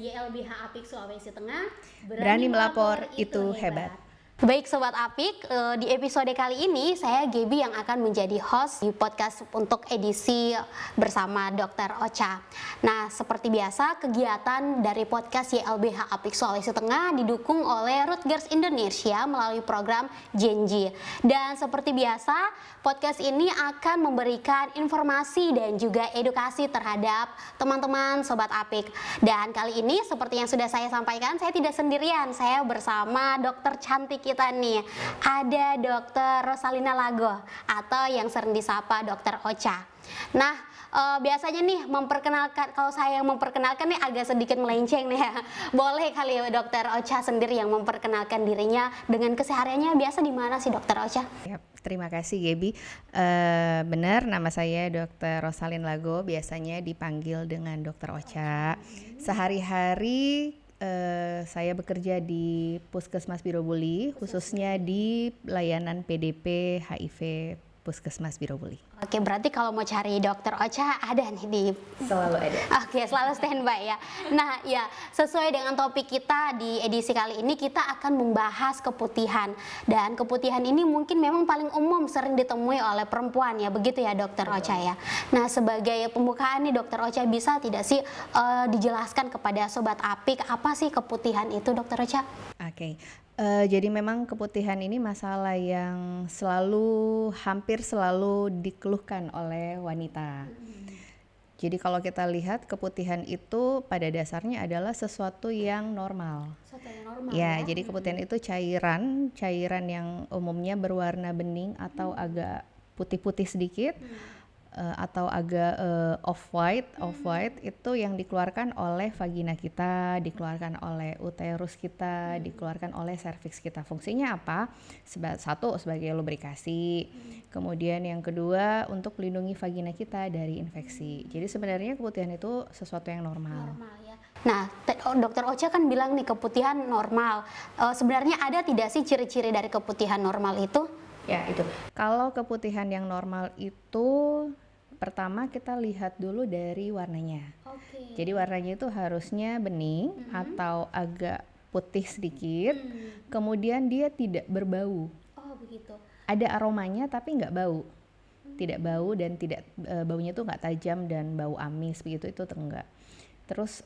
YLBH Apik Sulawesi Tengah. Berani melapor itu hebat. Baik Sobat Apik, di episode kali ini saya Gaby yang akan menjadi host di podcast untuk edisi bersama Dr. Ocha. Nah, seperti biasa kegiatan dari podcast YLBH Apik Sulawesi Tengah didukung oleh Rutgers Indonesia melalui program Genji. Dan seperti biasa, podcast ini akan memberikan informasi dan juga edukasi terhadap teman-teman Sobat Apik. Dan kali ini seperti yang sudah saya sampaikan, saya tidak sendirian, saya bersama dokter cantik kita nih. Ada Dr. Rosalina Lago atau yang sering disapa Dr. Ocha. Nah, biasanya nih memperkenalkan, kalau saya yang memperkenalkan nih agak sedikit melenceng nih ya. Boleh kali ya Dr. Ocha sendiri yang memperkenalkan dirinya dengan kesehariannya biasa di mana sih Dr. Ocha? Yap, terima kasih Gaby. Benar, nama saya Dr. Rosalina Lago, biasanya dipanggil dengan Dr. Ocha. Sehari-hari saya bekerja di Puskesmas Birobuli, khususnya di layanan PDP HIV Puskesmas Birobuli. Oke, berarti kalau mau cari Dokter Ocha ada nih di... Selalu ada. Oke, selalu standby ya. Nah ya, sesuai dengan topik kita di edisi kali ini, kita akan membahas keputihan. Dan keputihan ini mungkin memang paling umum sering ditemui oleh perempuan ya, begitu ya Dokter Ocha ya. Nah, sebagai pembukaan nih Dokter Ocha, bisa tidak sih dijelaskan kepada Sobat Apik apa sih keputihan itu Dokter Ocha? Oke. Jadi memang keputihan ini masalah yang hampir selalu dikeluhkan oleh wanita. Jadi kalau kita lihat keputihan itu pada dasarnya adalah sesuatu yang normal. Ya, jadi keputihan itu cairan yang umumnya berwarna bening atau agak putih-putih sedikit. Atau agak off-white itu yang dikeluarkan oleh vagina kita, dikeluarkan oleh uterus kita, dikeluarkan oleh serviks kita. Fungsinya apa? Satu, sebagai lubrikasi. Kemudian yang kedua, untuk melindungi vagina kita dari infeksi. Jadi sebenarnya keputihan itu sesuatu yang normal. Ya. Nah, Dokter Ocha kan bilang nih keputihan normal. Sebenarnya ada tidak sih ciri-ciri dari keputihan normal itu? Ya, itu. Kalau keputihan yang normal itu pertama kita lihat dulu dari warnanya. Jadi warnanya itu harusnya bening atau agak putih sedikit. Kemudian dia tidak berbau. Oh, begitu. Ada aromanya tapi nggak bau. Tidak bau dan tidak baunya itu nggak tajam dan bau amis begitu, itu enggak. Terus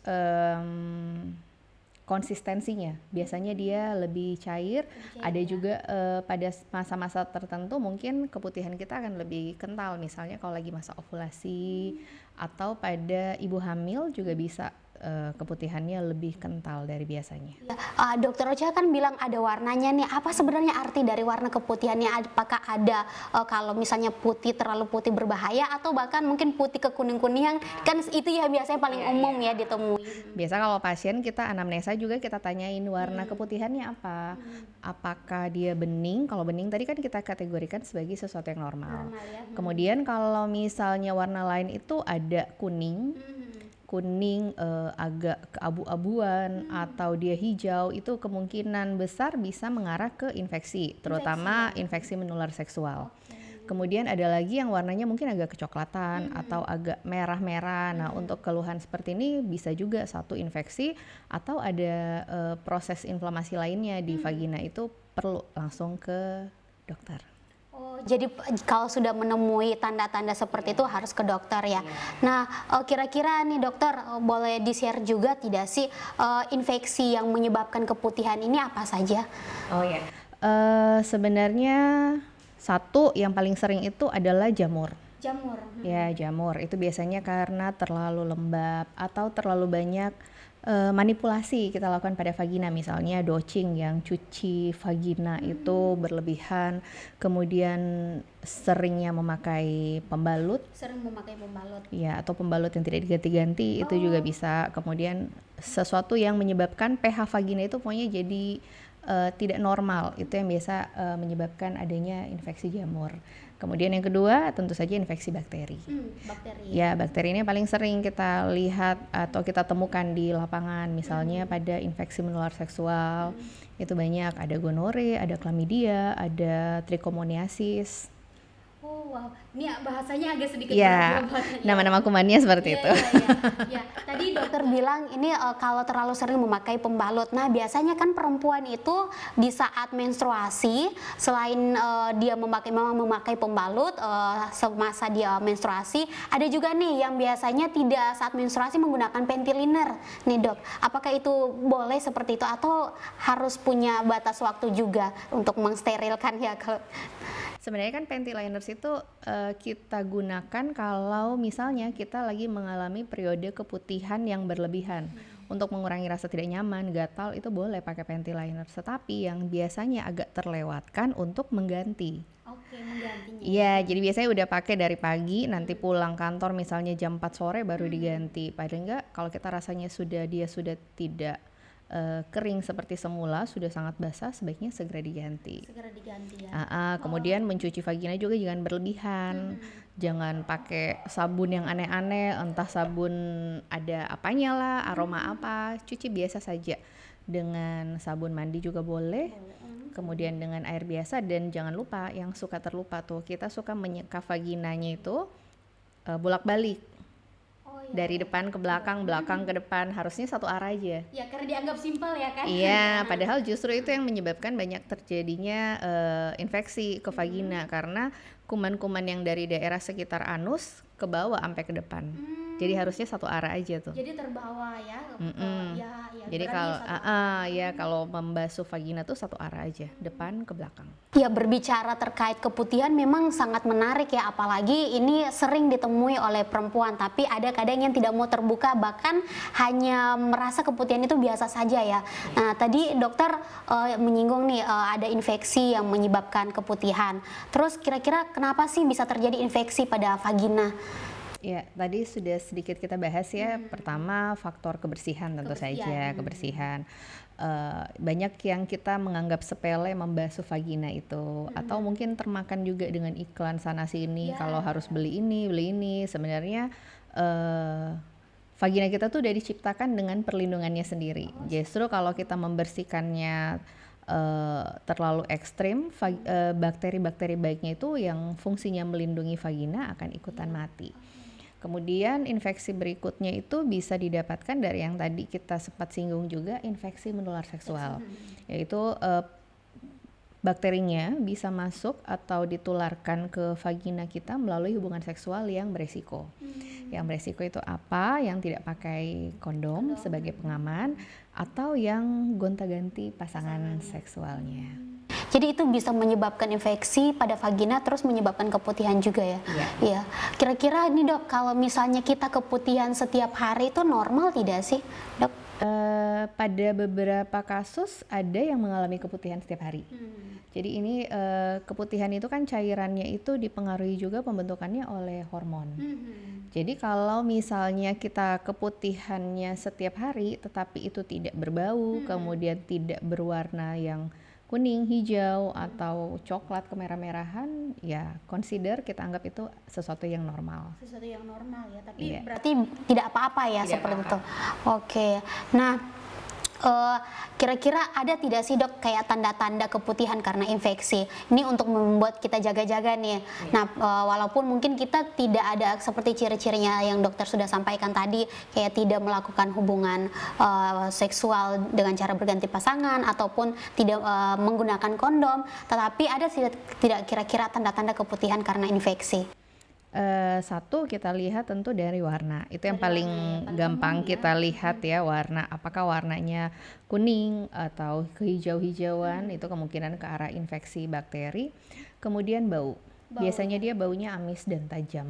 konsistensinya biasanya dia lebih cair. Ada juga pada masa-masa tertentu mungkin keputihan kita akan lebih kental, misalnya kalau lagi masa ovulasi atau pada ibu hamil juga bisa keputihannya lebih kental dari biasanya. Dokter Ocha kan bilang ada warnanya nih. Apa sebenarnya arti dari warna keputihannya? Apakah ada kalau misalnya putih terlalu putih berbahaya atau bahkan mungkin putih kekuning-kuningan? Kan itu ya biasanya paling umum ya ditemui. Biasa kalau pasien kita anamnesa juga kita tanyain warna keputihannya apa. Apakah dia bening? Kalau bening tadi kan kita kategorikan sebagai sesuatu yang normal. Ya. Kemudian kalau misalnya warna lain itu ada kuning, agak keabu-abuan atau dia hijau, itu kemungkinan besar bisa mengarah ke infeksi, terutama infeksi menular seksual. Kemudian ada lagi yang warnanya mungkin agak kecoklatan atau agak merah-merah. Nah, untuk keluhan seperti ini bisa juga satu infeksi atau ada proses inflamasi lainnya di vagina, itu perlu langsung ke dokter. Oh, jadi kalau sudah menemui tanda-tanda seperti itu harus ke dokter ya. Nah, kira-kira nih dokter boleh di-share juga tidak sih infeksi yang menyebabkan keputihan ini apa saja? Oh ya, sebenarnya satu yang paling sering itu adalah jamur. Ya, jamur itu biasanya karena terlalu lembab atau terlalu banyak manipulasi kita lakukan pada vagina, misalnya dosing yang cuci vagina itu berlebihan, kemudian seringnya memakai pembalut. Ya, atau pembalut yang tidak diganti-ganti itu juga bisa. Kemudian sesuatu yang menyebabkan pH vagina itu pokoknya jadi tidak normal, itu yang biasa menyebabkan adanya infeksi jamur. Kemudian yang kedua tentu saja infeksi bakteri. Ya, bakteri ini paling sering kita lihat atau kita temukan di lapangan, misalnya pada infeksi menular seksual. Itu banyak, ada gonore, ada chlamydia, ada trichomoniasis. Oh wow, ini bahasanya agak sedikit Ya, berat. nama-nama kumannya seperti itu. Iya. Tadi dokter bilang ini kalau terlalu sering memakai pembalut. Nah biasanya kan perempuan itu di saat menstruasi, selain dia memakai pembalut semasa dia menstruasi, ada juga nih yang biasanya tidak saat menstruasi menggunakan panty liner. Nih dok, apakah itu boleh seperti itu atau harus punya batas waktu juga untuk mensterilkan ya? Sebenarnya kan panty liners itu kita gunakan kalau misalnya kita lagi mengalami periode keputihan yang berlebihan. Untuk mengurangi rasa tidak nyaman, gatal, itu boleh pakai panty liners. Tetapi yang biasanya agak terlewatkan untuk mengganti. Oke, menggantinya. Iya, jadi biasanya udah pakai dari pagi, nanti pulang kantor misalnya jam 4 sore baru diganti. Padahal enggak, kalau kita rasanya dia sudah tidak kering seperti semula, sudah sangat basah, sebaiknya segera diganti. Ya. Kemudian mencuci vagina juga jangan berlebihan. Jangan pakai sabun yang aneh-aneh, entah sabun ada apanya lah, aroma apa, cuci biasa saja. Dengan sabun mandi juga boleh. Kemudian dengan air biasa, dan jangan lupa yang suka terlupa tuh, kita suka menyeka vaginanya itu bolak-balik. Dari depan ke belakang, belakang ke depan, harusnya satu arah aja. Ya karena dianggap simpel ya kan? Iya, padahal justru itu yang menyebabkan banyak terjadinya infeksi ke vagina karena kuman-kuman yang dari daerah sekitar anus ke bawah sampai ke depan. Jadi harusnya satu arah aja tuh. Jadi terbawa ya? Ya. Jadi kalau membasuh vagina tuh satu arah aja, depan ke belakang. Ya, berbicara terkait keputihan memang sangat menarik ya, apalagi ini sering ditemui oleh perempuan, tapi ada kadang yang tidak mau terbuka, bahkan hanya merasa keputihan itu biasa saja ya. Nah, tadi dokter menyinggung nih ada infeksi yang menyebabkan keputihan. Terus kira-kira kenapa sih bisa terjadi infeksi pada vagina? Ya, tadi sudah sedikit kita bahas ya. Pertama, faktor kebersihan tentu saja, kebersihan. Banyak yang kita menganggap sepele membasuh vagina itu, atau mungkin termakan juga dengan iklan sana sini, kalau harus beli ini. Sebenarnya vagina kita tuh udah diciptakan dengan perlindungannya sendiri. Justru kalau kita membersihkannya terlalu ekstrim, bakteri-bakteri baiknya itu yang fungsinya melindungi vagina akan ikutan mati. Kemudian infeksi berikutnya itu bisa didapatkan dari yang tadi kita sempat singgung juga, infeksi menular seksual, yaitu bakterinya bisa masuk atau ditularkan ke vagina kita melalui hubungan seksual yang beresiko. Yang beresiko itu apa? Yang tidak pakai kondom sebagai pengaman, atau yang gonta-ganti pasangan seksualnya. Jadi itu bisa menyebabkan infeksi pada vagina, terus menyebabkan keputihan juga ya? Iya. Kira-kira ini dok, kalau misalnya kita keputihan setiap hari itu normal tidak sih dok? Pada beberapa kasus ada yang mengalami keputihan setiap hari. Jadi ini keputihan itu kan cairannya itu dipengaruhi juga pembentukannya oleh hormon. Jadi kalau misalnya kita keputihannya setiap hari tetapi itu tidak berbau, kemudian tidak berwarna yang kuning, hijau, atau coklat kemerah-merahan, ya consider kita anggap itu sesuatu yang normal. Sesuatu yang normal ya, tapi berarti tidak apa-apa ya, tidak seperti itu. Oke, nah kira-kira ada tidak sih dok kayak tanda-tanda keputihan karena infeksi? Ini untuk membuat kita jaga-jaga nih. Nah, walaupun mungkin kita tidak ada seperti ciri-cirinya yang dokter sudah sampaikan tadi, kayak tidak melakukan hubungan seksual dengan cara berganti pasangan ataupun tidak menggunakan kondom, tetapi ada tidak kira-kira tanda-tanda keputihan karena infeksi? Satu, kita lihat tentu dari warna. Itu yang paling gampang kita lihat ya, warna. Apakah warnanya kuning atau kehijau-hijauan, itu kemungkinan ke arah infeksi bakteri. Kemudian bau. Biasanya dia baunya amis dan tajam.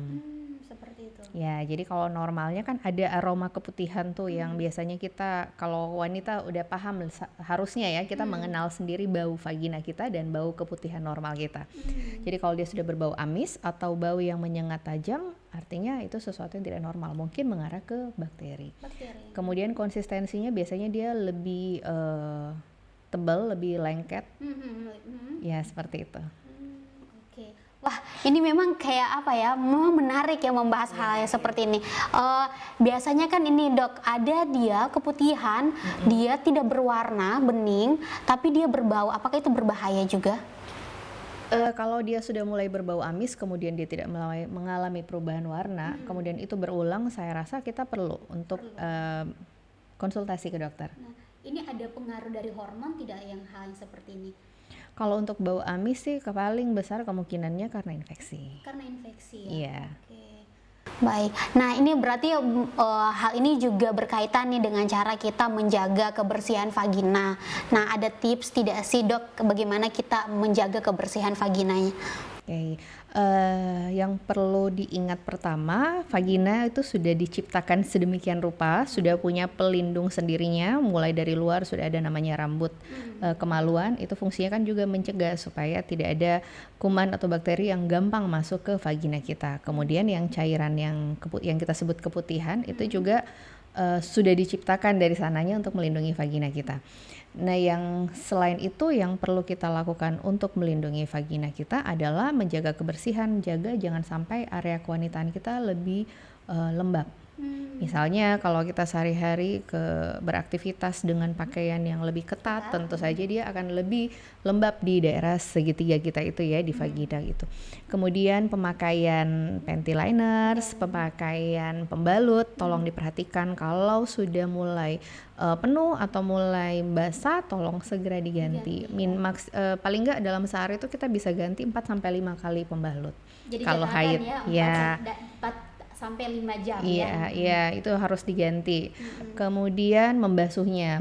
Seperti itu. Ya, jadi kalau normalnya kan ada aroma keputihan tuh yang biasanya kita, kalau wanita udah paham harusnya ya, kita mengenal sendiri bau vagina kita dan bau keputihan normal kita. Jadi kalau dia sudah berbau amis atau bau yang menyengat tajam, artinya itu sesuatu yang tidak normal, mungkin mengarah ke bakteri. Kemudian konsistensinya biasanya dia lebih tebal, lebih lengket. Ya, seperti itu. Wah, ini memang kayak apa ya, memang menarik ya membahas hal yang seperti ini. Biasanya kan ini dok, ada dia keputihan, dia tidak berwarna, bening, tapi dia berbau. Apakah itu berbahaya juga? Kalau dia sudah mulai berbau amis, kemudian dia tidak mengalami perubahan warna, kemudian itu berulang, saya rasa kita perlu untuk konsultasi ke dokter. Nah, ini ada pengaruh dari hormon tidak yang hal yang seperti ini? Kalau untuk bau amis sih paling besar kemungkinannya karena infeksi. Karena infeksi ya? Iya. Oke. Baik, nah ini berarti hal ini juga berkaitan nih dengan cara kita menjaga kebersihan vagina. Nah, ada tips tidak sih dok, bagaimana kita menjaga kebersihan vaginanya? Oke, yang perlu diingat pertama, vagina itu sudah diciptakan sedemikian rupa, sudah punya pelindung sendirinya, mulai dari luar sudah ada namanya rambut kemaluan, itu fungsinya kan juga mencegah supaya tidak ada kuman atau bakteri yang gampang masuk ke vagina kita. Kemudian yang cairan yang kita sebut keputihan itu juga sudah diciptakan dari sananya untuk melindungi vagina kita. Nah, yang selain itu yang perlu kita lakukan untuk melindungi vagina kita adalah menjaga kebersihan, jaga jangan sampai area kewanitaan kita lebih lembab. Misalnya kalau kita sehari-hari beraktivitas dengan pakaian yang lebih ketat, tentu saja dia akan lebih lembab di daerah segitiga kita itu ya, di vagina gitu. Kemudian pemakaian panty liners, pemakaian pembalut, tolong diperhatikan kalau sudah mulai penuh atau mulai basah, tolong segera diganti. Paling enggak dalam sehari itu kita bisa ganti 4-5 kali pembalut. Jadi kalau haid ya 4 sampai 5 jam ya. Iya, itu harus diganti. Kemudian membasuhnya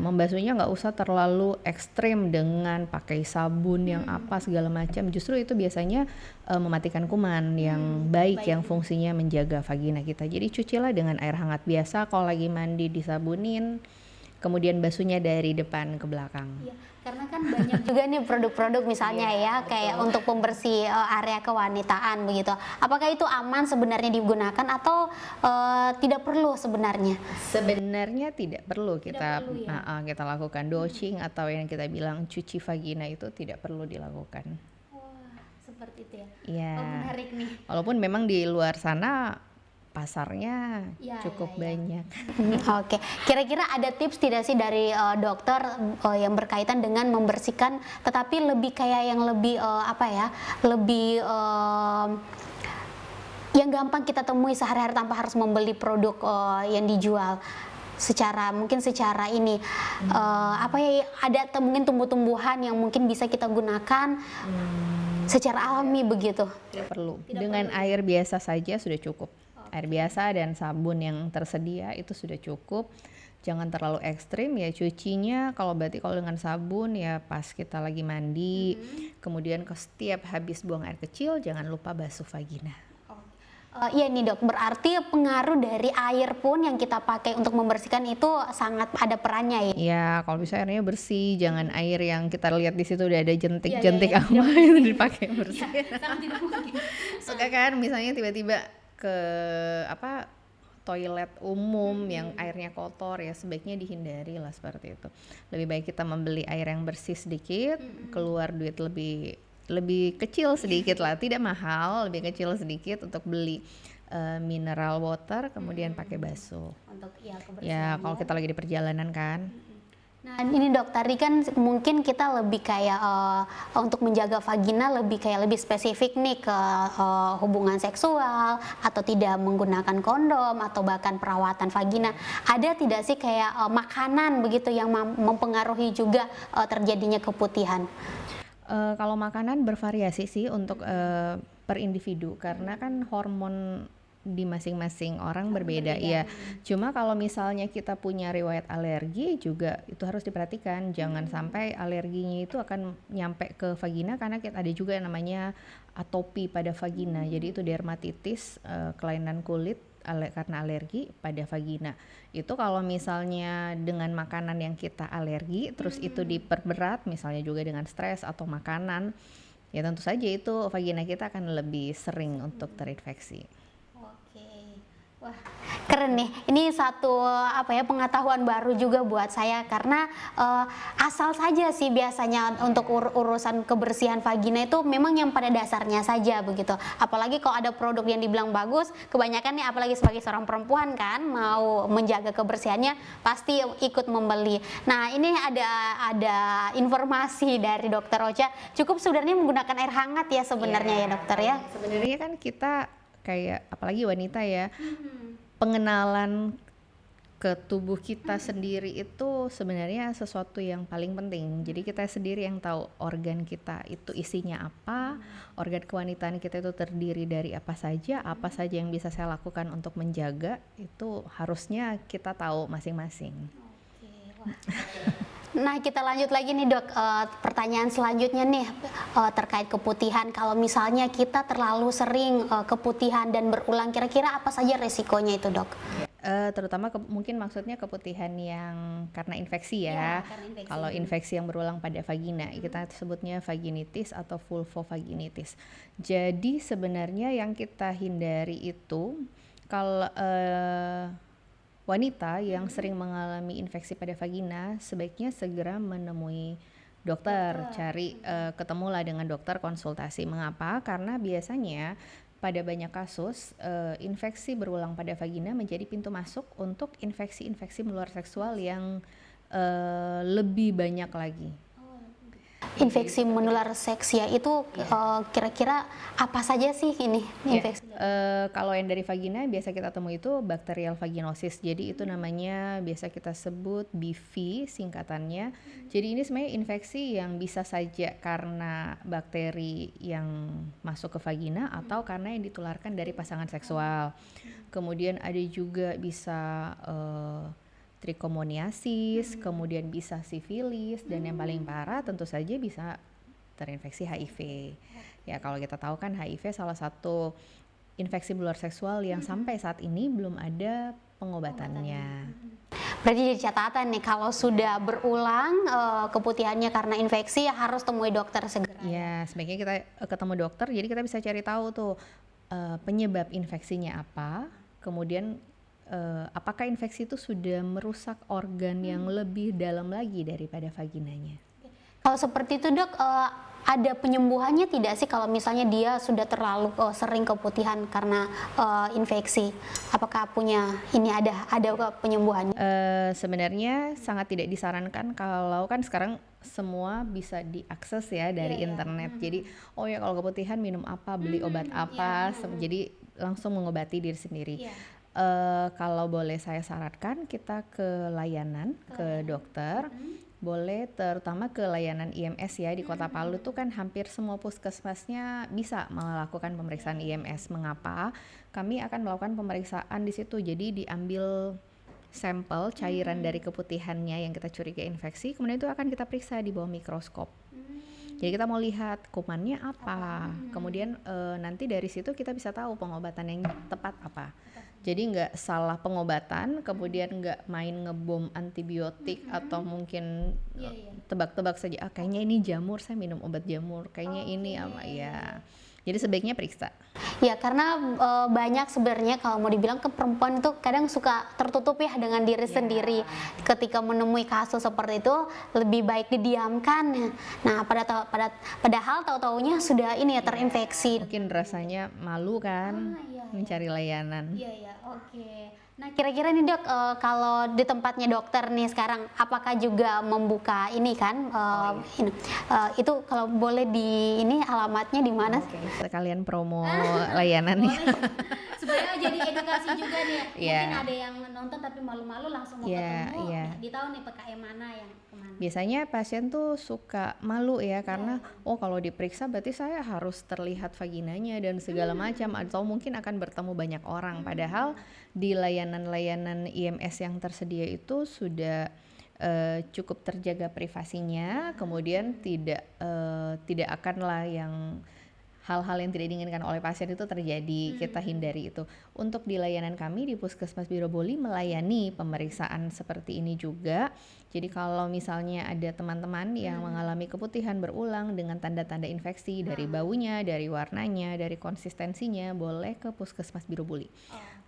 nggak usah terlalu ekstrim dengan pakai sabun yang apa segala macam. Justru itu biasanya mematikan kuman yang baik yang fungsinya menjaga vagina kita. Jadi cucilah dengan air hangat biasa, kalau lagi mandi disabunin, kemudian basuhnya dari depan ke belakang. Iya, karena kan banyak juga nih produk-produk misalnya ya kayak untuk pembersih area kewanitaan begitu. Apakah itu aman sebenarnya digunakan atau tidak perlu sebenarnya? Sebenarnya tidak perlu kita perlu ya? kita lakukan douching atau yang kita bilang cuci vagina itu tidak perlu dilakukan. Wah, seperti itu ya. Iya. Oh, menarik nih. Walaupun memang di luar sana pasarnya cukup banyak. Oke, kira-kira ada tips tidak sih dari dokter yang berkaitan dengan membersihkan, tetapi lebih kayak yang lebih lebih yang gampang kita temui sehari-hari tanpa harus membeli produk yang dijual mungkin secara ini ada mungkin tumbuh-tumbuhan yang mungkin bisa kita gunakan secara alami begitu. Tidak perlu. Dengan air biasa saja sudah cukup. Air biasa dan sabun yang tersedia itu sudah cukup. Jangan terlalu ekstrim ya cucinya, kalau dengan sabun ya pas kita lagi mandi. Kemudian setiap habis buang air kecil jangan lupa basuh vagina. Iya nih dok, berarti pengaruh dari air pun yang kita pakai untuk membersihkan itu sangat ada perannya ya? Ya, kalau bisa airnya bersih, jangan air yang kita lihat di situ udah ada jentik-jentik apa itu dipakai bersih. Sangat tidak mungkin. Suka kan misalnya tiba-tiba ke toilet umum yang airnya kotor, ya sebaiknya dihindari lah seperti itu. Lebih baik kita membeli air yang bersih sedikit, keluar duit lebih kecil sedikit lah, tidak mahal, lebih kecil sedikit untuk beli mineral water, kemudian pakai basuh. Untuk kebersihan. Ya kalau kita lagi di perjalanan kan. Nah ini dok, tadi kan mungkin kita lebih kayak untuk menjaga vagina lebih spesifik nih ke hubungan seksual atau tidak menggunakan kondom atau bahkan perawatan vagina. Ada tidak sih kayak makanan begitu yang mempengaruhi juga terjadinya keputihan? Kalau makanan bervariasi sih untuk per individu karena kan hormon di masing-masing orang berbeda ya. Cuma kalau misalnya kita punya riwayat alergi juga itu harus diperhatikan, jangan sampai alerginya itu akan nyampe ke vagina karena ada juga yang namanya atopi pada vagina. Jadi itu dermatitis, kelainan kulit karena alergi pada vagina. Itu kalau misalnya dengan makanan yang kita alergi terus itu diperberat misalnya juga dengan stres atau makanan, ya tentu saja itu vagina kita akan lebih sering untuk terinfeksi. Wah, Keren nih, ini satu pengetahuan baru juga buat saya karena asal saja sih biasanya untuk urusan kebersihan vagina itu memang yang pada dasarnya saja begitu. Apalagi kalau ada produk yang dibilang bagus, kebanyakan nih apalagi sebagai seorang perempuan kan mau menjaga kebersihannya pasti ikut membeli. Nah ini ada informasi dari Dokter Ocha, cukup sebenarnya menggunakan air hangat ya sebenarnya ya dokter ya. Sebenarnya kan kita kayak apalagi wanita ya, pengenalan ke tubuh kita sendiri itu sebenarnya sesuatu yang paling penting. Jadi kita sendiri yang tahu organ kita itu isinya apa, organ kewanitaan kita itu terdiri dari apa saja yang bisa saya lakukan untuk menjaga, itu harusnya kita tahu masing-masing. Nah kita lanjut lagi nih dok, pertanyaan selanjutnya nih terkait keputihan. Kalau misalnya kita terlalu sering keputihan dan berulang, kira-kira apa saja resikonya itu dok? Terutama mungkin maksudnya keputihan yang karena infeksi ya. Kalau infeksi yang berulang pada vagina, kita sebutnya vaginitis atau vulvovaginitis. Jadi sebenarnya yang kita hindari itu kalau wanita yang sering mengalami infeksi pada vagina sebaiknya segera menemui dokter, cari ketemulah dengan dokter, konsultasi. Mengapa? Karena biasanya pada banyak kasus infeksi berulang pada vagina menjadi pintu masuk untuk infeksi-infeksi menular seksual yang lebih banyak lagi. Infeksi menular seks ya itu kira-kira apa saja sih ini infeksi? Kalau yang dari vagina biasa kita temui itu bakterial vaginosis. Jadi itu namanya biasa kita sebut BV singkatannya. Jadi ini sebenarnya infeksi yang bisa saja karena bakteri yang masuk ke vagina atau karena yang ditularkan dari pasangan seksual. Kemudian ada juga bisa trichomoniasis, kemudian bisa sifilis, dan yang paling parah tentu saja bisa terinfeksi HIV. Ya kalau kita tahu kan HIV salah satu infeksi menular seksual yang sampai saat ini belum ada pengobatannya. Berarti jadi catatan nih kalau sudah berulang keputihannya karena infeksi harus temui dokter segera. Ya sebaiknya kita ketemu dokter, jadi kita bisa cari tahu tuh penyebab infeksinya apa, kemudian apakah infeksi itu sudah merusak organ yang lebih dalam lagi daripada vaginanya. Kalau seperti itu dok, ada penyembuhannya tidak sih kalau misalnya dia sudah terlalu sering keputihan karena infeksi? Apakah ada penyembuhannya? Sebenarnya sangat tidak disarankan kalau kan sekarang semua bisa diakses ya dari internet. Jadi kalau keputihan minum apa, beli obat apa, jadi langsung mengobati diri sendiri. Kalau boleh saya sarankan kita ke layanan, ke dokter, boleh terutama ke layanan IMS ya di Kota Palu tuh kan hampir semua puskesmasnya bisa melakukan pemeriksaan IMS. Mengapa? Kami akan melakukan pemeriksaan di situ, jadi diambil sampel cairan dari keputihannya yang kita curiga infeksi, kemudian itu akan kita periksa di bawah mikroskop. Jadi kita mau lihat kumannya apa, kemudian nanti dari situ kita bisa tahu pengobatan yang tepat apa. Jadi nggak salah pengobatan, kemudian nggak main ngebom antibiotik atau mungkin tebak-tebak saja, kayaknya ini jamur, saya minum obat jamur, kayaknya ini apa ya. Jadi sebaiknya periksa. Ya karena banyak sebenarnya kalau mau dibilang ke perempuan itu kadang suka tertutup ya dengan diri sendiri. Ketika menemui kasus seperti itu lebih baik didiamkan. Nah padahal tahu-taunya sudah terinfeksi. Mungkin rasanya malu kan mencari layanan. Oke. Nah kira-kira nih dok, kalau di tempatnya dokter nih sekarang, apakah juga membuka ini kan? Itu kalau boleh alamatnya di mana? Sekalian promo layanan nih. Supaya jadi edukasi juga nih. Mungkin ada yang nonton tapi malu-malu langsung mau ketemu. Ditahu nih PKM mana yang kemana. Biasanya pasien tuh suka malu ya karena kalau diperiksa berarti saya harus terlihat vaginanya dan segala macam, atau mungkin akan bertemu banyak orang. Padahal di layanan IMS yang tersedia itu sudah cukup terjaga privasinya, kemudian tidak akanlah yang hal-hal yang tidak diinginkan oleh pasien itu terjadi, kita hindari itu. Untuk di layanan kami di Puskesmas Biroboli melayani pemeriksaan seperti ini juga. Jadi kalau misalnya ada teman-teman yang mengalami keputihan berulang dengan tanda-tanda infeksi dari baunya, dari warnanya, dari konsistensinya, boleh ke Puskesmas Biroboli.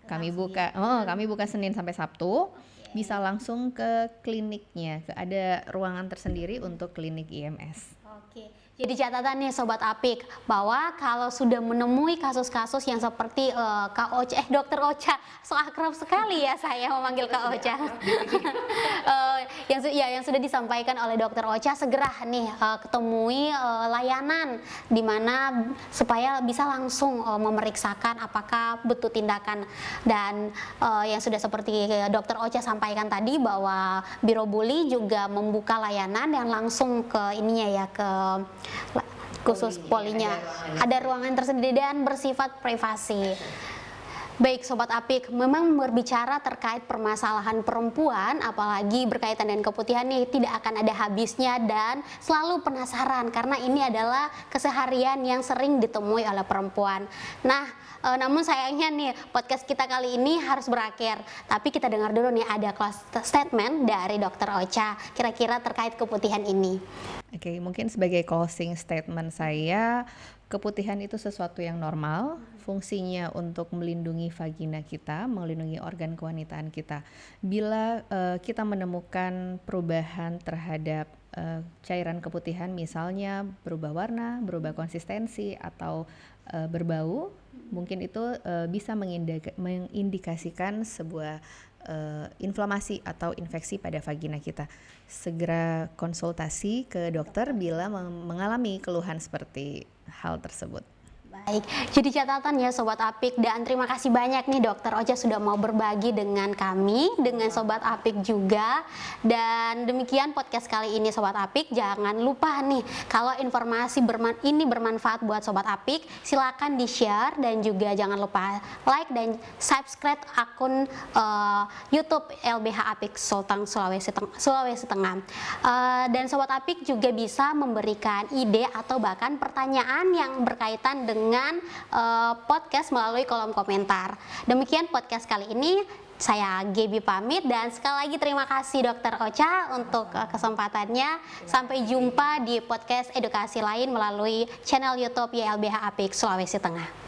Kami buka Senin sampai Sabtu. Bisa langsung ke kliniknya. Ada ruangan tersendiri untuk klinik IMS. Oke. Jadi catatan nih Sobat Apik, bahwa kalau sudah menemui kasus-kasus yang seperti Kak Ocha, Dokter Ocha, so akrab sekali ya saya memanggil Kak Ocha. Yang sudah disampaikan oleh Dokter Ocha, segera nih ketemui layanan di mana supaya bisa langsung memeriksakan apakah betul tindakan, dan yang sudah seperti Dokter Ocha sampaikan tadi bahwa Biro Bully juga membuka layanan yang langsung ke ininya ya, ke khusus polinya, ada ruangan tersendiri dan bersifat privasi. Baik Sobat Apik, memang berbicara terkait permasalahan perempuan, apalagi berkaitan dengan keputihan nih, tidak akan ada habisnya dan selalu penasaran karena ini adalah keseharian yang sering ditemui oleh perempuan. Nah, namun sayangnya nih podcast kita kali ini harus berakhir, tapi kita dengar dulu nih ada close statement dari Dokter Ocha kira-kira terkait keputihan ini. Oke, mungkin sebagai closing statement saya, keputihan itu sesuatu yang normal, fungsinya untuk melindungi vagina kita, melindungi organ kewanitaan kita. Bila kita menemukan perubahan terhadap cairan keputihan, misalnya berubah warna, berubah konsistensi, atau berbau, mungkin itu bisa mengindikasikan sebuah inflamasi atau infeksi pada vagina kita. Segera konsultasi ke dokter bila mengalami keluhan seperti hal tersebut. Baik, jadi catatan ya Sobat Apik, dan terima kasih banyak nih Dokter Ocha sudah mau berbagi dengan kami, dengan Sobat Apik juga. Dan demikian podcast kali ini Sobat Apik, jangan lupa nih kalau informasi ini bermanfaat buat Sobat Apik, silakan di-share dan juga jangan lupa like dan subscribe akun YouTube LBH Apik Sultan Sulawesi Tengah. Dan Sobat Apik juga bisa memberikan ide atau bahkan pertanyaan yang berkaitan dengan podcast melalui kolom komentar. Demikian podcast kali ini, saya Gaby pamit dan sekali lagi terima kasih Dokter Ocha untuk kesempatannya. Sampai jumpa di podcast edukasi lain melalui channel YouTube YLBH Apik Sulawesi Tengah.